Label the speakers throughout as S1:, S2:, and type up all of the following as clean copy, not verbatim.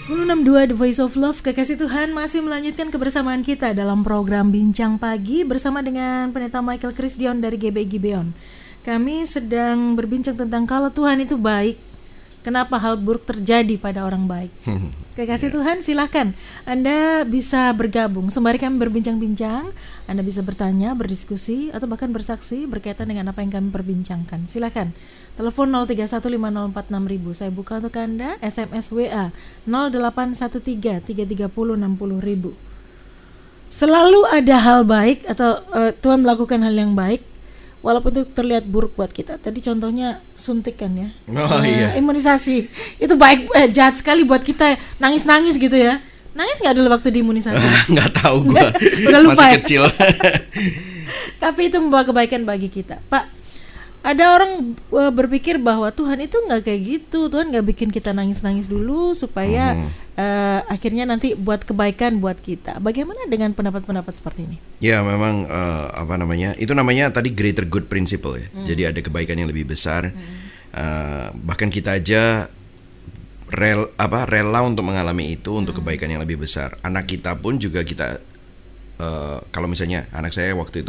S1: 1062 The Voice of Love, Kekasih Tuhan masih melanjutkan kebersamaan kita dalam program Bincang Pagi bersama dengan Pendeta Michael Krisdion dari GBI Gibeon. Kami sedang berbincang tentang kalau Tuhan itu baik, kenapa hal buruk terjadi pada orang baik. Kekasih Tuhan, silakan Anda bisa bergabung sembari kami berbincang-bincang. Anda bisa bertanya, berdiskusi, atau bahkan bersaksi berkaitan dengan apa yang kami perbincangkan. Silakan telepon 0315046000. Saya buka untuk Anda. SMS WA 0813-330-60.000. Selalu ada hal baik atau Tuhan melakukan hal yang baik walaupun itu terlihat buruk buat kita. Tadi contohnya suntikan ya.
S2: Iya.
S1: Imunisasi. Itu baik, jahat sekali buat kita, nangis-nangis gitu ya. Nangis nggak dulu waktu diimunisasi?
S2: Nggak tahu gue.
S1: Udah lupa
S2: masih kecil.
S1: Tapi itu membawa kebaikan bagi kita. Pak, ada orang berpikir bahwa Tuhan itu nggak kayak gitu. Tuhan nggak bikin kita nangis-nangis dulu supaya akhirnya nanti buat kebaikan buat kita. Bagaimana dengan pendapat-pendapat seperti ini?
S2: Ya memang itu namanya tadi greater good principle ya. Jadi ada kebaikan yang lebih besar. Bahkan kita aja rela untuk mengalami itu untuk kebaikan yang lebih besar. Anak kita pun juga kita kalau misalnya anak saya waktu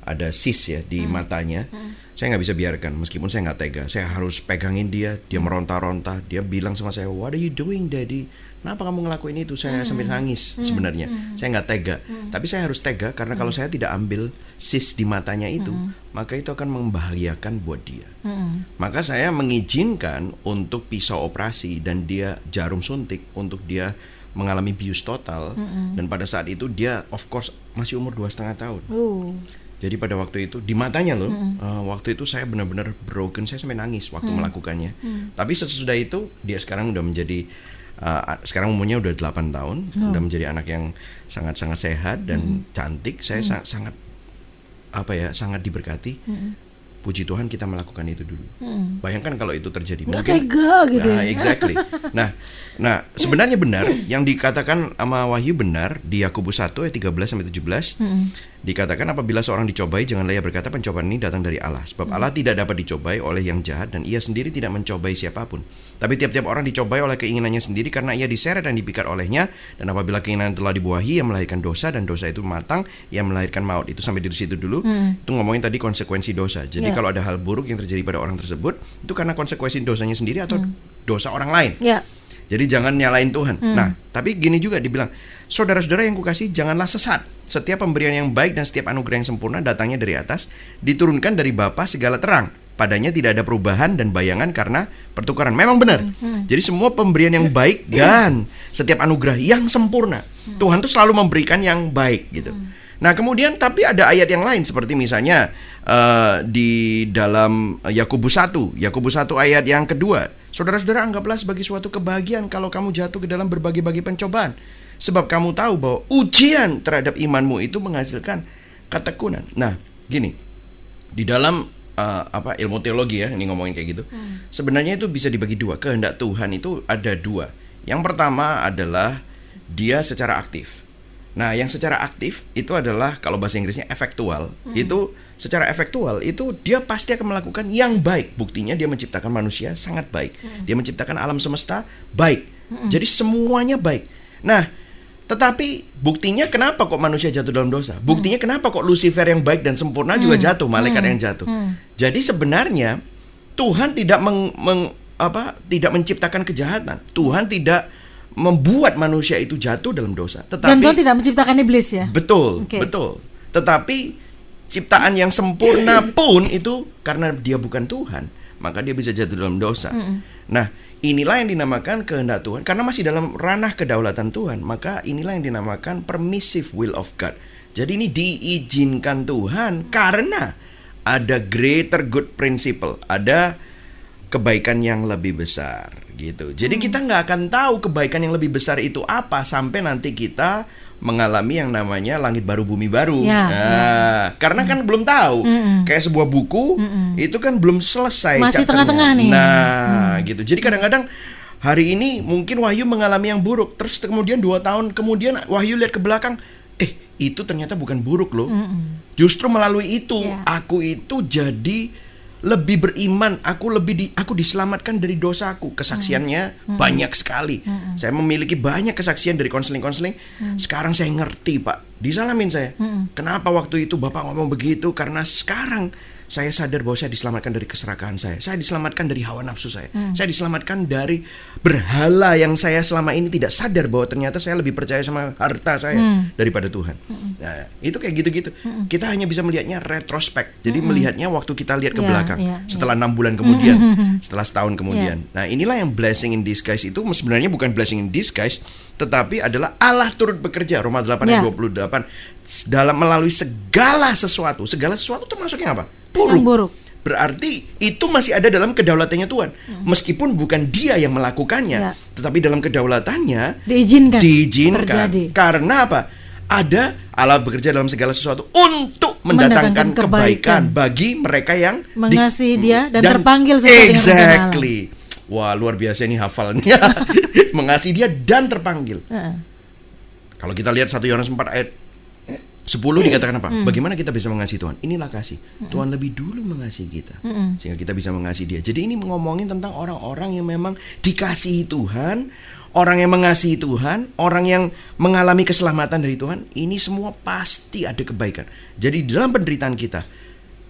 S2: ada sis ya di matanya, saya nggak bisa biarkan meskipun saya nggak tega. Saya harus pegangin dia meronta-ronta. Dia bilang sama saya, "What are you doing, Daddy? Kenapa kamu ngelakuin itu?" Saya sambil nangis sebenarnya. Saya nggak tega, tapi saya harus tega karena kalau saya tidak ambil sis di matanya itu, maka itu akan membahayakan buat dia. Maka saya mengizinkan untuk pisau operasi dan dia jarum suntik untuk dia mengalami bius total. Dan pada saat itu dia of course masih umur 2,5 tahun. Jadi pada waktu itu di matanya loh, waktu itu saya benar-benar broken, saya sampai nangis waktu melakukannya. Tapi sesudah itu dia sekarang udah menjadi sekarang umurnya udah 8 tahun, udah menjadi anak yang sangat-sangat sehat dan cantik. Saya sangat diberkati. Puji Tuhan kita melakukan itu dulu. Bayangkan kalau itu terjadi.
S1: Nggak tega gitu ya.
S2: Exactly. Nah, sebenarnya benar yang dikatakan sama Wahyu benar di Yakobus 1 ayat 13-17. Dikatakan apabila seorang dicobai janganlah ia berkata pencobaan ini datang dari Allah, sebab Allah tidak dapat dicobai oleh yang jahat dan ia sendiri tidak mencobai siapapun. Tapi tiap-tiap orang dicobai oleh keinginannya sendiri karena ia diseret dan dipikat olehnya, dan apabila keinginan telah dibuahi ia melahirkan dosa, dan dosa itu matang ia melahirkan maut. Itu sampai di situ dulu. Itu ngomongin tadi konsekuensi dosa. Jadi kalau ada hal buruk yang terjadi pada orang tersebut itu karena konsekuensi dosanya sendiri atau dosa orang lain. Jadi jangan nyalain Tuhan. Nah, tapi gini juga dibilang, saudara-saudara yang kukasih, janganlah sesat. Setiap pemberian yang baik dan setiap anugerah yang sempurna datangnya dari atas, diturunkan dari Bapa segala terang. Padanya tidak ada perubahan dan bayangan karena pertukaran. Memang benar. Jadi semua pemberian yang baik dan setiap anugerah yang sempurna, Tuhan tuh selalu memberikan yang baik gitu. Nah kemudian tapi ada ayat yang lain seperti misalnya di dalam Yakobus 1 ayat yang kedua, saudara-saudara anggaplah sebagai suatu kebahagiaan kalau kamu jatuh ke dalam berbagai-bagai pencobaan, sebab kamu tahu bahwa ujian terhadap imanmu itu menghasilkan ketekunan. Nah gini, di dalam ilmu teologi ya, ini ngomongin kayak gitu. Sebenarnya itu bisa dibagi dua. Kehendak Tuhan itu ada dua. Yang pertama adalah dia secara aktif. Nah, yang secara aktif itu adalah kalau bahasa Inggrisnya efektual. Itu secara efektual itu dia pasti akan melakukan yang baik. Buktinya dia menciptakan manusia sangat baik. Dia menciptakan alam semesta baik. Jadi semuanya baik. Nah, tetapi buktinya kenapa kok manusia jatuh dalam dosa? Buktinya kenapa kok Lucifer yang baik dan sempurna juga jatuh, malaikat yang jatuh. Jadi sebenarnya Tuhan tidak tidak menciptakan kejahatan. Tuhan tidak membuat manusia itu jatuh dalam dosa. Tetapi
S1: dan Tuhan tidak menciptakan iblis ya.
S2: Betul. Tetapi ciptaan yang sempurna pun itu karena dia bukan Tuhan, maka dia bisa jatuh dalam dosa. Nah, inilah yang dinamakan kehendak Tuhan. Karena masih dalam ranah kedaulatan Tuhan, maka inilah yang dinamakan permissive will of God. Jadi ini diizinkan Tuhan karena ada greater good principle, ada kebaikan yang lebih besar gitu. Jadi kita nggak akan tahu kebaikan yang lebih besar itu apa sampai nanti kita mengalami yang namanya langit baru bumi baru. Karena kan belum tahu. Kayak sebuah buku itu kan belum selesai
S1: masih
S2: chapternya.
S1: Tengah-tengah nih.
S2: Gitu. Jadi kadang-kadang hari ini mungkin Wahyu mengalami yang buruk, terus kemudian 2 tahun kemudian Wahyu lihat ke belakang, itu ternyata bukan buruk loh. Justru melalui itu aku itu jadi lebih beriman, aku diselamatkan dari dosaku. Kesaksiannya banyak sekali. Saya memiliki banyak kesaksian dari konseling-konseling. Sekarang saya ngerti, Pak. Disalamin saya. Kenapa waktu itu Bapak ngomong begitu? Karena sekarang saya sadar bahwa saya diselamatkan dari keserakahan saya. Saya diselamatkan dari hawa nafsu saya. Saya diselamatkan dari berhala yang saya selama ini tidak sadar bahwa ternyata saya lebih percaya sama harta saya daripada Tuhan. Nah, itu kayak gitu-gitu. Kita hanya bisa melihatnya retrospek. Jadi melihatnya waktu kita lihat ke belakang. Setelah 6 bulan kemudian, setelah setahun kemudian. Nah, inilah yang blessing in disguise itu sebenarnya bukan blessing in disguise, tetapi adalah Allah turut bekerja. Roma 8 ayat 28 dalam melalui segala sesuatu. Segala sesuatu termasuk yang apa? Buruk. Berarti itu masih ada dalam kedaulatannya Tuhan. Meskipun bukan dia yang melakukannya, tetapi dalam kedaulatannya diizinkan. Terjadi. Karena apa? Ada Allah bekerja dalam segala sesuatu untuk mendatangkan kebaikan bagi mereka yang
S1: mengasihi dia dan terpanggil sesuai dengan
S2: exactly. Wah, luar biasa ini hafalnya. Mengasihi dia dan terpanggil. Kalau kita lihat 1 Yohanes 4 ayat 10 dikatakan apa? Bagaimana kita bisa mengasihi Tuhan? Inilah kasih. Tuhan lebih dulu mengasihi kita sehingga kita bisa mengasihi dia. Jadi ini ngomongin tentang orang-orang yang memang dikasihi Tuhan, orang yang mengasihi Tuhan, orang yang mengalami keselamatan dari Tuhan. Ini semua pasti ada kebaikan. Jadi dalam penderitaan kita,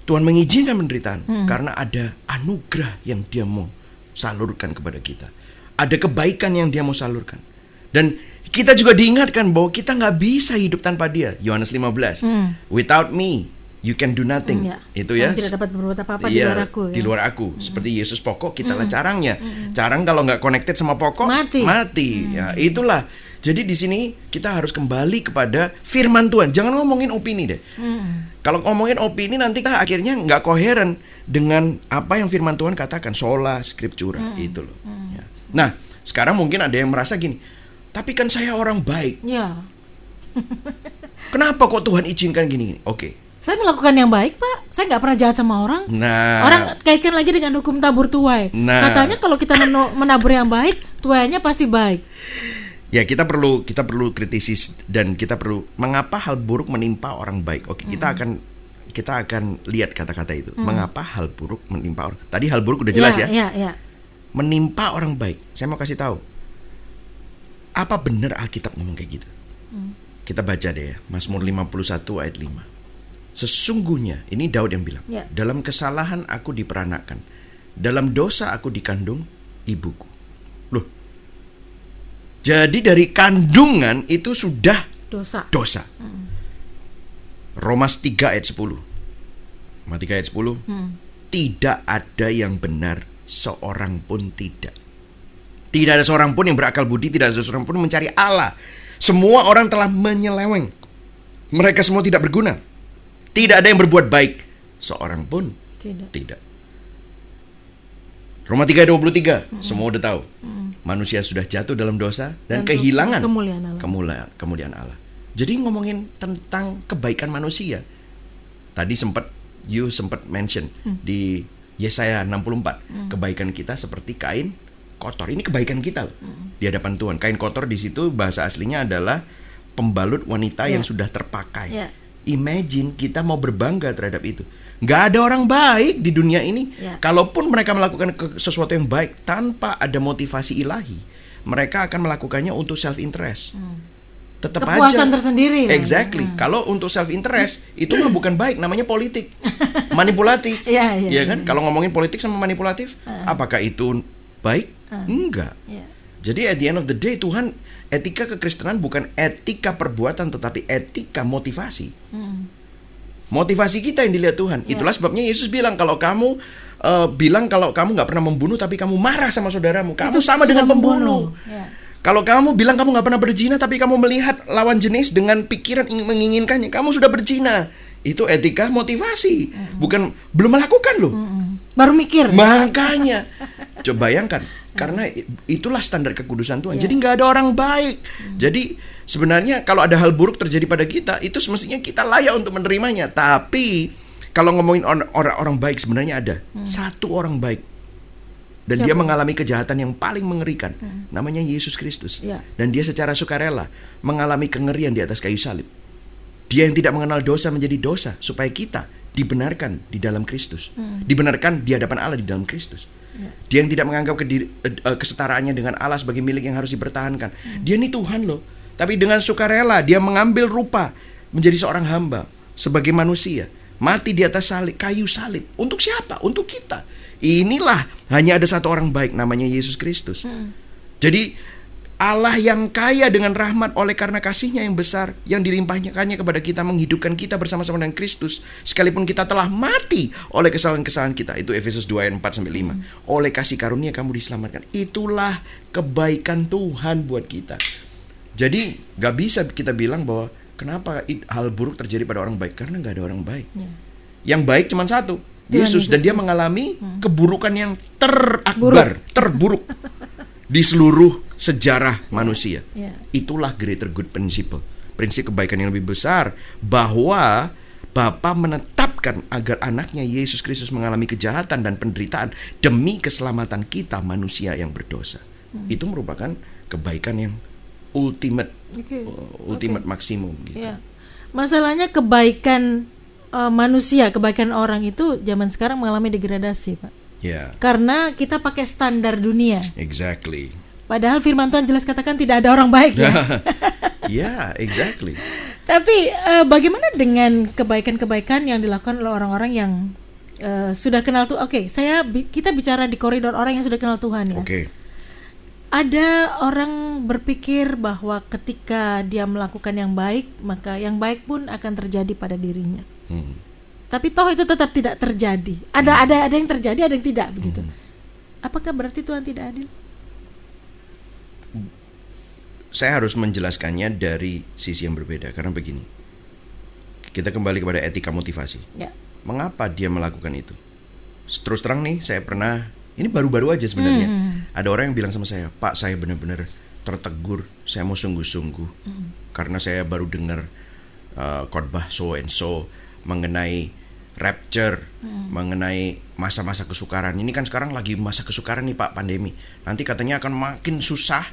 S2: Tuhan mengizinkan penderitaan karena ada anugerah yang dia mau salurkan kepada kita. Ada kebaikan yang dia mau salurkan. Dan kita juga diingatkan bahwa kita gak bisa hidup tanpa dia. Yohanes 15. Without me, you can do nothing. Itu ya.
S1: Tidak dapat berbuat apa-apa di luar aku.
S2: Di luar aku. Seperti Yesus pokok, kitalah carangnya. Carang kalau gak connected sama pokok, mati. Ya, itulah. Jadi di sini kita harus kembali kepada firman Tuhan. Jangan ngomongin opini deh. Kalau ngomongin opini nanti kita akhirnya gak koheren dengan apa yang firman Tuhan katakan. Sola scriptura. Itu loh. Ya. Nah, sekarang mungkin ada yang merasa gini, tapi kan saya orang baik.
S1: Ya.
S2: Kenapa kok Tuhan izinkan gini? Oke.
S1: Saya melakukan yang baik, Pak. Saya nggak pernah jahat sama orang.
S2: Nah.
S1: Orang kaitkan lagi dengan hukum tabur tuai.
S2: Nah.
S1: Katanya kalau kita menabur yang baik, tuainya pasti baik.
S2: Ya, kita perlu kritisis dan kita perlu mengapa hal buruk menimpa orang baik. Oke, kita akan lihat kata-kata itu. Mengapa hal buruk menimpa orang? Tadi hal buruk udah jelas ya. Menimpa orang baik. Saya mau kasih tahu. Apa benar Alkitab ngomong kayak gitu? Kita baca deh ya, Mazmur 51 ayat 5. Sesungguhnya, ini Daud yang bilang, dalam kesalahan aku diperanakan, dalam dosa aku dikandung ibuku. Loh, jadi dari kandungan itu sudah dosa. Roma 3 ayat 10. Roma 3 ayat 10. Tidak ada yang benar, seorang pun tidak. Tidak ada seorang pun yang berakal budi, tidak ada seorang pun mencari Allah. Semua orang telah menyeleweng. Mereka semua tidak berguna. Tidak ada yang berbuat baik, seorang pun tidak. Roma 3:23, semua udah tahu. Manusia sudah jatuh dalam dosa dan kehilangan kemuliaan Allah. Jadi ngomongin tentang kebaikan manusia. Tadi sempat mention di Yesaya 64, kebaikan kita seperti kain kotor. Ini kebaikan kita loh, di hadapan Tuhan. Kain kotor di situ bahasa aslinya adalah pembalut wanita yang sudah terpakai. Imagine kita mau berbangga terhadap itu. Gak ada orang baik di dunia ini. Kalaupun mereka melakukan sesuatu yang baik tanpa ada motivasi ilahi, mereka akan melakukannya untuk self interest. Tetap
S1: kepuasan
S2: aja
S1: tersendiri.
S2: Exactly. Kalau untuk self interest itu mah bukan baik, namanya politik, manipulatif. Ya kan? Kalau ngomongin politik sama manipulatif, apakah itu baik? Enggak. Jadi at the end of the day, Tuhan, etika kekristenan bukan etika perbuatan, tetapi etika motivasi. Motivasi kita yang dilihat Tuhan. Itulah sebabnya Yesus bilang, kalau kamu kalau kamu nggak pernah membunuh tapi kamu marah sama saudaramu, kamu sama dengan pembunuh. Kalau kamu bilang kamu nggak pernah berzina tapi kamu melihat lawan jenis dengan pikiran ingin menginginkannya, kamu sudah berzina. Itu etika motivasi. Bukan belum melakukan loh.
S1: Baru mikir.
S2: Makanya coba bayangkan, karena itulah standar kekudusan Tuhan. Jadi nggak ada orang baik. Jadi sebenarnya kalau ada hal buruk terjadi pada kita, itu semestinya kita layak untuk menerimanya. Tapi kalau ngomongin orang baik, sebenarnya ada satu orang baik. Dan dia mengalami kejahatan yang paling mengerikan. Namanya Yesus Kristus. Dan dia secara sukarela mengalami kengerian di atas kayu salib. Dia yang tidak mengenal dosa menjadi dosa, supaya kita dibenarkan di dalam Kristus. Dibenarkan di hadapan Allah di dalam Kristus. Dia yang tidak menganggap kesetaraannya dengan Allah sebagai milik yang harus dipertahankan. Dia ini Tuhan loh. Tapi dengan sukarela dia mengambil rupa menjadi seorang hamba sebagai manusia. Mati di atas salib, kayu salib. Untuk siapa? Untuk kita. Inilah hanya ada satu orang baik, namanya Yesus Kristus. Jadi Allah yang kaya dengan rahmat oleh karena kasih-Nya yang besar yang dilimpahkannya kepada kita, menghidupkan kita bersama-sama dengan Kristus sekalipun kita telah mati oleh kesalahan-kesalahan kita. Itu Efesus 2 ayat 4-5. Oleh kasih karunia kamu diselamatkan. Itulah kebaikan Tuhan buat kita. Jadi gak bisa kita bilang bahwa kenapa hal buruk terjadi pada orang baik, karena gak ada orang baik. Yang baik cuma satu, Yesus, dan dia mengalami keburukan yang terburuk di seluruh sejarah manusia. Itulah greater good principle, prinsip kebaikan yang lebih besar, bahwa Bapa menetapkan agar anaknya Yesus Kristus mengalami kejahatan dan penderitaan demi keselamatan kita manusia yang berdosa. Itu merupakan kebaikan yang ultimate, maksimum gitu.
S1: Masalahnya kebaikan manusia, kebaikan orang itu zaman sekarang mengalami degradasi, Pak. Karena kita pakai standar dunia.
S2: Exactly.
S1: Padahal firman Tuhan jelas katakan tidak ada orang baik ya.
S2: Exactly.
S1: Tapi bagaimana dengan kebaikan-kebaikan yang dilakukan oleh orang-orang yang sudah kenal Tuhan? Kita bicara di koridor orang yang sudah kenal Tuhan ya. Ada orang berpikir bahwa ketika dia melakukan yang baik, maka yang baik pun akan terjadi pada dirinya. Tapi toh itu tetap tidak terjadi. Ada yang terjadi, ada yang tidak begitu. Apakah berarti Tuhan tidak adil?
S2: Saya harus menjelaskannya dari sisi yang berbeda, karena begini. Kita kembali kepada etika motivasi. Mengapa dia melakukan itu? Terus terang nih, saya pernah, ini baru-baru aja sebenarnya. Ada orang yang bilang sama saya, Pak, saya benar-benar tertegur, saya mau sungguh-sungguh karena saya baru dengar khotbah so and so mengenai rapture, mengenai masa-masa kesukaran. Ini kan sekarang lagi masa kesukaran nih Pak, pandemi. Nanti katanya akan makin susah.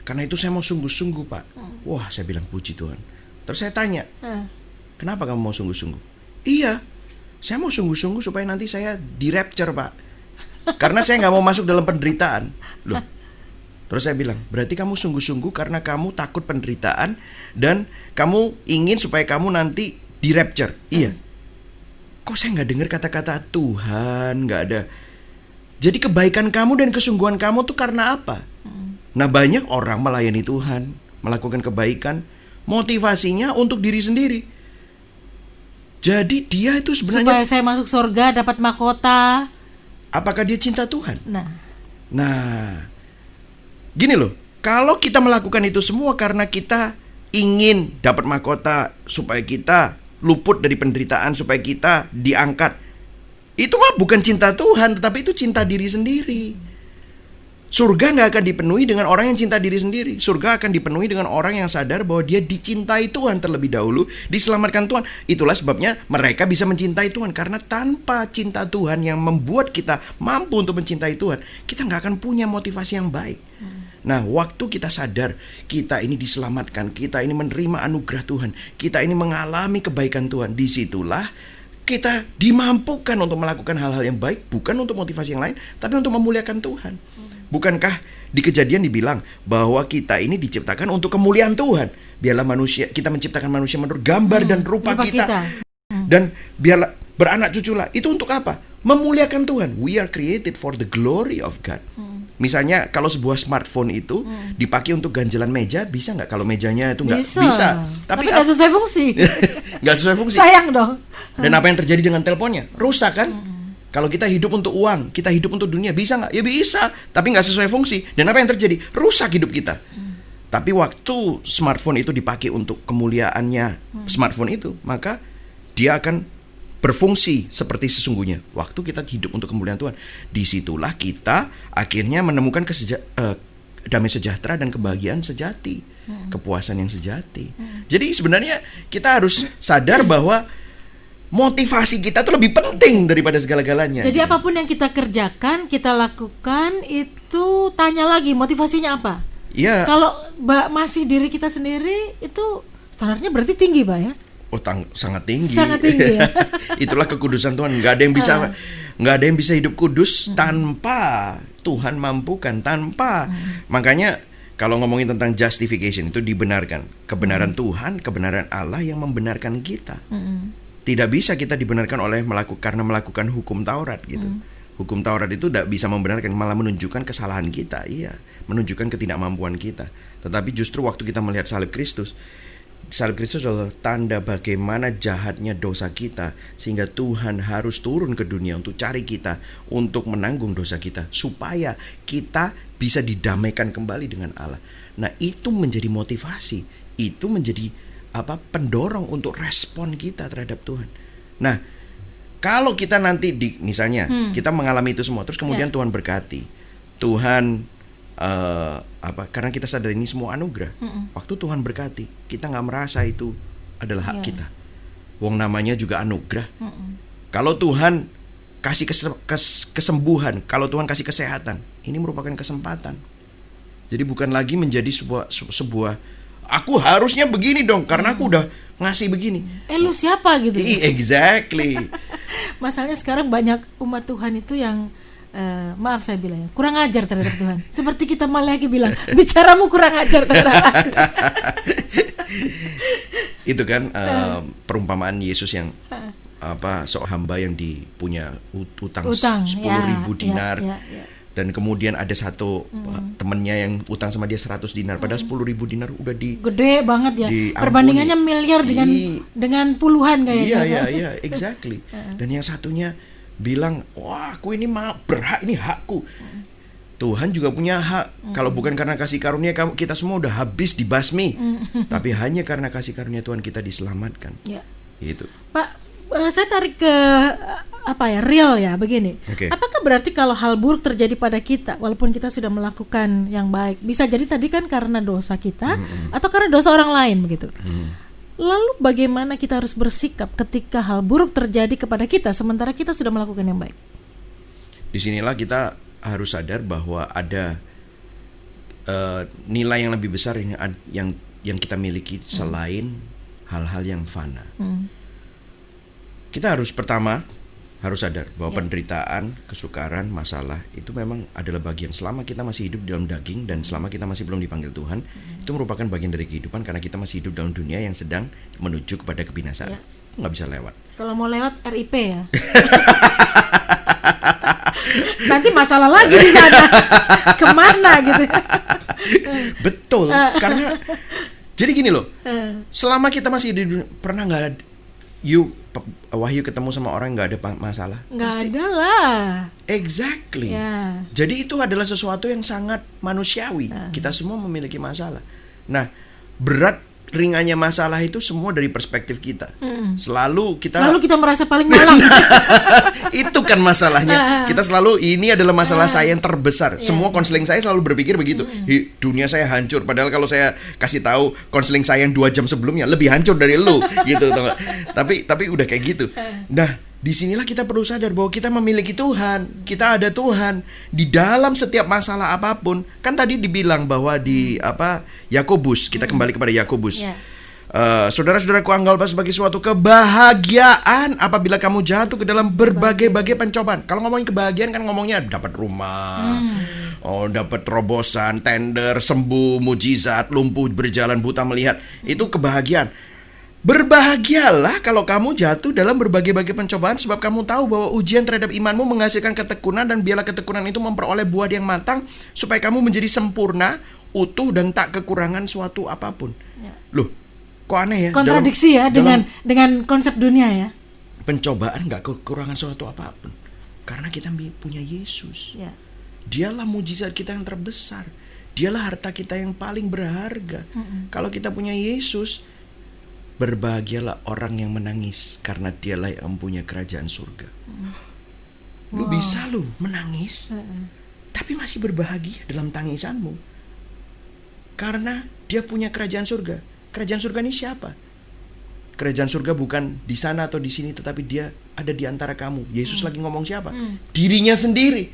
S2: Karena itu saya mau sungguh-sungguh Pak. Wah, saya bilang puji Tuhan. Terus saya tanya, kenapa kamu mau sungguh-sungguh? Iya, saya mau sungguh-sungguh supaya nanti saya di rapture Pak. Karena saya gak mau masuk dalam penderitaan. Loh. Terus saya bilang, berarti kamu sungguh-sungguh karena kamu takut penderitaan dan kamu ingin supaya kamu nanti di rapture. Iya. Kok saya gak dengar kata-kata Tuhan, gak ada. Jadi kebaikan kamu dan kesungguhan kamu tuh karena apa? Nah, banyak orang melayani Tuhan, melakukan kebaikan, motivasinya untuk diri sendiri. Jadi dia itu sebenarnya
S1: supaya saya masuk surga, dapat mahkota.
S2: Apakah dia cinta Tuhan? Nah, gini loh, kalau kita melakukan itu semua karena kita ingin dapat mahkota, supaya kita luput dari penderitaan, supaya kita diangkat, itu mah bukan cinta Tuhan, tetapi itu cinta diri sendiri. Surga gak akan dipenuhi dengan orang yang cinta diri sendiri. Surga akan dipenuhi dengan orang yang sadar bahwa dia dicintai Tuhan terlebih dahulu, diselamatkan Tuhan. Itulah sebabnya mereka bisa mencintai Tuhan. Karena tanpa cinta Tuhan yang membuat kita mampu untuk mencintai Tuhan, kita gak akan punya motivasi yang baik. Nah, waktu kita sadar kita ini diselamatkan, kita ini menerima anugerah Tuhan, kita ini mengalami kebaikan Tuhan, disitulah kita dimampukan untuk melakukan hal-hal yang baik, bukan untuk motivasi yang lain, tapi untuk memuliakan Tuhan. Bukankah di Kejadian dibilang bahwa kita ini diciptakan untuk kemuliaan Tuhan? Biarlah manusia, kita menciptakan manusia menurut gambar dan rupa kita. Dan biarlah beranak cuculah. Itu untuk apa? Memuliakan Tuhan. We are created for the glory of God. Misalnya kalau sebuah smartphone itu dipakai untuk ganjelan meja, bisa nggak? Kalau mejanya itu nggak bisa. Tapi
S1: nggak sesuai fungsi.
S2: Nggak sesuai fungsi.
S1: Sayang dong.
S2: Dan apa yang terjadi dengan teleponnya? Rusak kan? Kalau kita hidup untuk uang, kita hidup untuk dunia, bisa nggak? Ya bisa, tapi nggak sesuai fungsi. Dan apa yang terjadi? Rusak hidup kita. Tapi waktu smartphone itu dipakai untuk kemuliaannya smartphone itu, maka dia akan berfungsi seperti sesungguhnya. Waktu kita hidup untuk kemuliaan Tuhan, disitulah kita akhirnya menemukan damai sejahtera dan kebahagiaan sejati, kepuasan yang sejati. Jadi sebenarnya kita harus sadar bahwa motivasi kita tuh lebih penting daripada segala-galanya.
S1: Jadi apapun yang kita kerjakan, kita lakukan, itu tanya lagi motivasinya apa.
S2: Iya.
S1: Kalau masih diri kita sendiri, itu standarnya berarti tinggi, Pak ya.
S2: Oh Sangat tinggi.
S1: Sangat tinggi ya.
S2: Itulah kekudusan Tuhan. Nggak ada yang bisa hidup kudus tanpa Tuhan mampukan, tanpa. Makanya kalau ngomongin tentang justification itu dibenarkan. Kebenaran Tuhan, kebenaran Allah yang membenarkan kita. Tidak bisa kita dibenarkan karena melakukan hukum Taurat gitu. Hukum Taurat itu tidak bisa membenarkan, malah menunjukkan kesalahan kita. Iya, menunjukkan ketidakmampuan kita. Tetapi justru waktu kita melihat salib Kristus adalah tanda bagaimana jahatnya dosa kita, sehingga Tuhan harus turun ke dunia untuk cari kita, untuk menanggung dosa kita, supaya kita bisa didamaikan kembali dengan Allah. Nah, itu menjadi motivasi, itu menjadi pendorong untuk respon kita terhadap Tuhan. Nah, kalau kita nanti misalnya kita mengalami itu semua, terus kemudian Tuhan berkati, Tuhan karena kita sadar ini semua anugerah. Waktu Tuhan berkati, kita nggak merasa itu adalah hak kita. Wong namanya juga anugerah. Kalau Tuhan kasih kesembuhan, kalau Tuhan kasih kesehatan, ini merupakan kesempatan. Jadi bukan lagi menjadi sebuah aku harusnya begini dong karena aku udah ngasih begini.
S1: Lu siapa gitu?
S2: Exactly.
S1: Masalahnya sekarang banyak umat Tuhan itu yang maaf saya bilang kurang ajar terhadap Tuhan. Seperti kita malah lagi bilang, bicaramu kurang ajar terhadap aku. Itu kan perumpamaan Yesus yang seorang hamba yang punya utang 10.000 dinar. Dan kemudian ada satu temennya yang utang sama dia 100 dinar. Padahal 10.000 dinar udah gede banget ya. Perbandingannya miliar dengan puluhan kayaknya.
S2: Iya, exactly. Dan yang satunya bilang, wah aku ini berhak, ini hakku. Tuhan juga punya hak. Kalau bukan karena kasih karunia kita semua udah habis dibasmi. Tapi hanya karena kasih karunia Tuhan kita diselamatkan. Gitu.
S1: Pak, saya tarik ke real ya begini. Apakah berarti kalau hal buruk terjadi pada kita, walaupun kita sudah melakukan yang baik, bisa jadi tadi kan karena dosa kita atau karena dosa orang lain begitu. Lalu bagaimana kita harus bersikap ketika hal buruk terjadi kepada kita sementara kita sudah melakukan yang baik?
S2: Disinilah kita harus sadar bahwa ada nilai yang lebih besar yang kita miliki selain hal-hal yang fana. Kita harus sadar bahwa penderitaan, kesukaran, masalah itu memang adalah bagian. Selama kita masih hidup dalam daging dan selama kita masih belum dipanggil Tuhan, itu merupakan bagian dari kehidupan karena kita masih hidup dalam dunia yang sedang menuju kepada kebinasaan. Nggak bisa lewat.
S1: Kalau mau lewat RIP ya. Nanti masalah lagi di sana. Kemana gitu?
S2: Betul. Karena jadi gini loh. Selama kita masih di dunia, pernah nggak Wahyu ketemu sama orang yang nggak ada masalah?
S1: Nggak ada lah.
S2: Exactly. Jadi itu adalah sesuatu yang sangat manusiawi. Kita semua memiliki masalah. Nah, ringannya masalah itu semua dari perspektif kita. Selalu kita
S1: merasa paling malang.
S2: Itu kan masalahnya. Kita selalu ini adalah masalah saya yang terbesar. Semua konseling saya selalu berpikir begitu. Dunia saya hancur. Padahal kalau saya kasih tahu konseling saya yang 2 jam sebelumnya lebih hancur dari lu, gitu. Tapi udah kayak gitu. Nah, disinilah kita perlu sadar bahwa kita memiliki Tuhan. Kita ada Tuhan di dalam setiap masalah apapun. Kan tadi dibilang bahwa di Yakobus, kita kembali kepada Yakobus. Saudara-saudaraku, anggaplah sebagai suatu kebahagiaan apabila kamu jatuh ke dalam berbagai-bagai pencobaan. Kalau ngomongin kebahagiaan kan ngomongnya dapat rumah, dapat terobosan, tender, sembuh, mujizat, lumpuh berjalan, buta melihat. Itu kebahagiaan. Berbahagialah kalau kamu jatuh dalam berbagai-bagai pencobaan, sebab kamu tahu bahwa ujian terhadap imanmu menghasilkan ketekunan, dan biarlah ketekunan itu memperoleh buah yang matang, supaya kamu menjadi sempurna, utuh, dan tak kekurangan suatu apapun. Loh, kok aneh ya?
S1: Kontradiksi dengan konsep dunia ya.
S2: Pencobaan gak kekurangan suatu apapun, karena kita punya Yesus. Dialah mujizat kita yang terbesar. Dialah harta kita yang paling berharga. Kalau kita punya Yesus, berbahagialah orang yang menangis, karena dialah yang mempunyai kerajaan surga. Lu bisa menangis, tapi masih berbahagia dalam tangisanmu, karena dia punya kerajaan surga. Kerajaan surga ini siapa? Kerajaan surga bukan di sana atau di sini, tetapi dia ada di antara kamu. Yesus lagi ngomong siapa? Dirinya sendiri.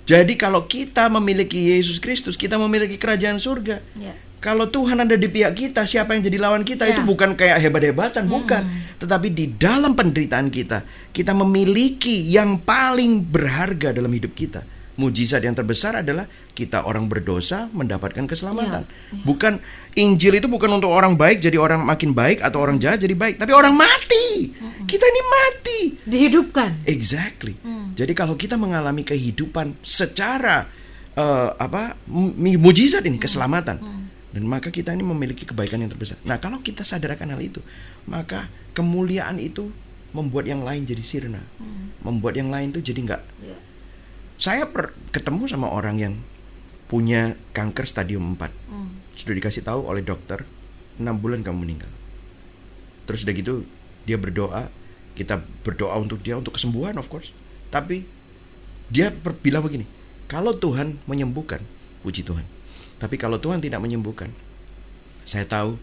S2: Jadi kalau kita memiliki Yesus Kristus, kita memiliki kerajaan surga. Kalau Tuhan ada di pihak kita, siapa yang jadi lawan kita? Itu bukan kayak hebat-hebatan, bukan. Tetapi di dalam penderitaan kita, kita memiliki yang paling berharga dalam hidup kita. Mujizat yang terbesar adalah kita orang berdosa mendapatkan keselamatan. Bukan, Injil itu bukan untuk orang baik jadi orang makin baik atau orang jahat jadi baik, tapi orang mati. Kita ini mati.
S1: Dihidupkan.
S2: Exactly. Jadi kalau kita mengalami kehidupan secara mujizat ini, keselamatan. Dan maka kita ini memiliki kebaikan yang terbesar. Nah, kalau kita sadarkan hal itu, maka kemuliaan itu membuat yang lain jadi sirna. Membuat yang lain itu jadi enggak. Saya ketemu sama orang yang punya kanker stadium 4. Sudah dikasih tahu oleh dokter, 6 bulan kamu meninggal. Terus udah gitu dia berdoa, kita berdoa untuk dia untuk kesembuhan, of course. Tapi dia bilang begini, kalau Tuhan menyembuhkan, puji Tuhan. Tapi kalau Tuhan tidak menyembuhkan, saya tahu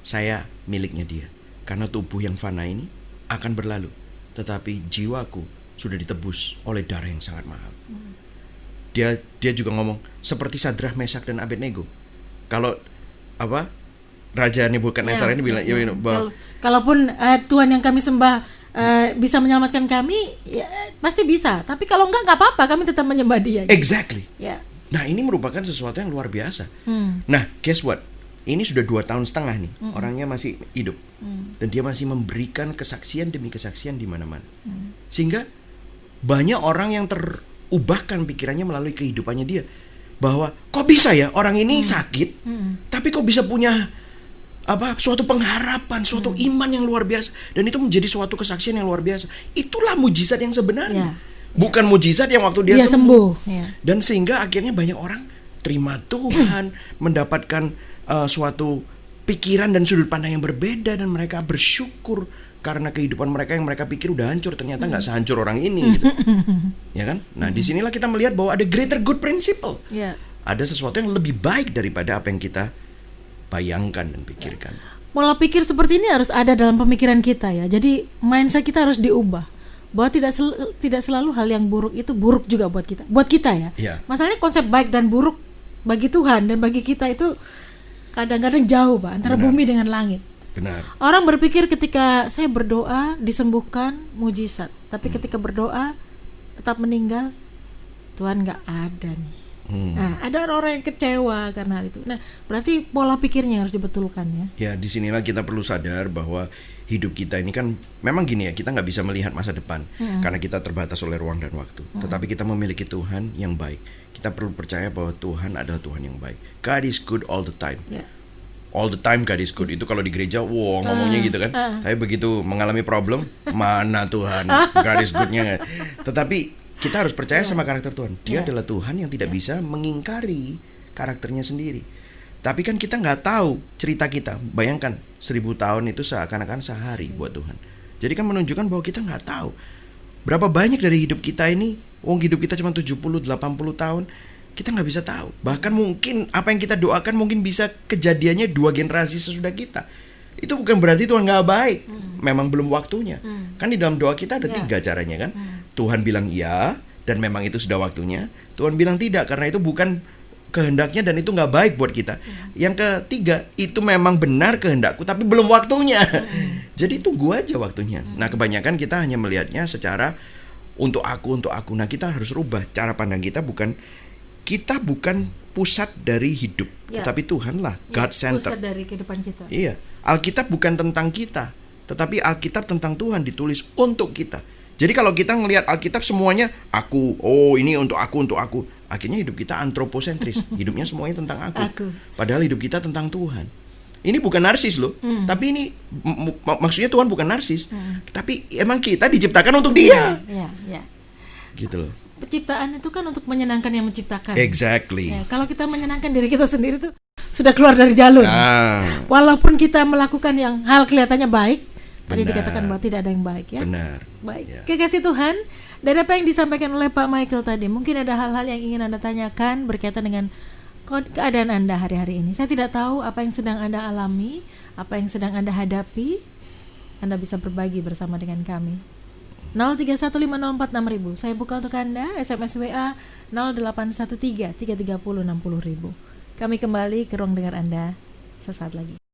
S2: saya miliknya dia. Karena tubuh yang fana ini akan berlalu, tetapi jiwaku sudah ditebus oleh darah yang sangat mahal. Dia juga ngomong seperti Sadrah, Mesak dan Abednego. Kalau Raja Nebukadnezar ini bilang bahwa
S1: kalaupun Tuhan yang kami sembah bisa menyelamatkan kami, ya, pasti bisa. Tapi kalau enggak apa-apa, kami tetap menyembah dia.
S2: Exactly.
S1: Ya.
S2: Nah, ini merupakan sesuatu yang luar biasa. Nah, guess what? Ini sudah 2 tahun setengah nih, orangnya masih hidup. Dan dia masih memberikan kesaksian demi kesaksian di mana-mana. Sehingga banyak orang yang terubahkan pikirannya melalui kehidupannya dia. Bahwa kok bisa ya orang ini sakit, tapi kok bisa punya suatu pengharapan, suatu iman yang luar biasa. Dan itu menjadi suatu kesaksian yang luar biasa. Itulah mujizat yang sebenarnya. Bukan mujizat yang waktu dia sembuh. Dan sehingga akhirnya banyak orang terima Tuhan, mendapatkan suatu pikiran dan sudut pandang yang berbeda, dan mereka bersyukur karena kehidupan mereka yang mereka pikir udah hancur, ternyata nggak sehancur orang ini, gitu. Ya kan? Nah, disinilah kita melihat bahwa ada greater good principle. Ada sesuatu yang lebih baik daripada apa yang kita bayangkan dan pikirkan.
S1: Pola pikir seperti ini harus ada dalam pemikiran kita ya. Jadi mindset kita harus diubah. Bahwa tidak selalu hal yang buruk itu buruk juga buat kita. Buat kita ya. Masalahnya konsep baik dan buruk bagi Tuhan dan bagi kita itu kadang-kadang jauh, Pak, antara bumi dengan langit.
S2: Benar.
S1: Orang berpikir ketika saya berdoa disembuhkan, mujizat. Tapi ketika berdoa tetap meninggal, Tuhan nggak ada nih. Nah, ada orang yang kecewa karena hal itu. Nah, berarti pola pikirnya harus dibetulkan ya.
S2: Ya, disinilah kita perlu sadar bahwa hidup kita ini kan memang gini ya, kita nggak bisa melihat masa depan karena kita terbatas oleh ruang dan waktu. Tetapi kita memiliki Tuhan yang baik. Kita perlu percaya bahwa Tuhan adalah Tuhan yang baik. God is good all the time. All the time God is good. Itu kalau di gereja, ngomongnya gitu kan. Tapi begitu mengalami problem, mana Tuhan? God is goodnya. Tetapi kita harus percaya sama karakter Tuhan. Dia adalah Tuhan yang tidak bisa mengingkari karakternya sendiri. Tapi kan kita nggak tahu cerita kita. Bayangkan 1000 tahun itu seakan-akan sehari buat Tuhan. Jadi kan menunjukkan bahwa kita nggak tahu berapa banyak dari hidup kita ini. Hidup kita cuma 70-80 tahun. Kita nggak bisa tahu. Bahkan mungkin apa yang kita doakan mungkin bisa kejadiannya 2 generasi sesudah kita. Itu bukan berarti Tuhan nggak baik. Memang belum waktunya. Kan di dalam doa kita ada 3 caranya kan. Tuhan bilang iya, dan memang itu sudah waktunya. Tuhan bilang tidak, karena itu bukan kehendaknya dan itu nggak baik buat kita. Yang ketiga, itu memang benar kehendakku tapi belum waktunya. Jadi tunggu aja waktunya. Nah, kebanyakan kita hanya melihatnya secara untuk aku. Nah, kita harus rubah cara pandang kita. Kita bukan pusat dari hidup, tetapi Tuhanlah God center.
S1: Pusat dari kehidupan kita.
S2: Iya, Alkitab bukan tentang kita, tetapi Alkitab tentang Tuhan, ditulis untuk kita. Jadi kalau kita ngelihat Alkitab semuanya aku, ini untuk aku. Akhirnya hidup kita antroposentris. Hidupnya semuanya tentang aku. Padahal hidup kita tentang Tuhan. Ini bukan narsis loh. Tapi ini maksudnya Tuhan bukan narsis. Tapi emang kita diciptakan untuk Dia.
S1: Iya.
S2: Gitu loh.
S1: Penciptaan itu kan untuk menyenangkan yang menciptakan.
S2: Exactly.
S1: Ya, kalau kita menyenangkan diri kita sendiri tuh sudah keluar dari jalur. Walaupun kita melakukan yang hal kelihatannya baik, tadi dikatakan bahwa tidak ada yang baik ya.
S2: Benar.
S1: Baik. Ya. Kekasih Tuhan, dari apa yang disampaikan oleh Pak Michael tadi, mungkin ada hal-hal yang ingin Anda tanyakan berkaitan dengan keadaan Anda hari-hari ini. Saya tidak tahu apa yang sedang Anda alami, apa yang sedang Anda hadapi. Anda bisa berbagi bersama dengan kami. 0315046000. Saya buka untuk Anda. SMS WA 0813 330 60.000. Kami kembali ke ruang dengar Anda sesaat lagi.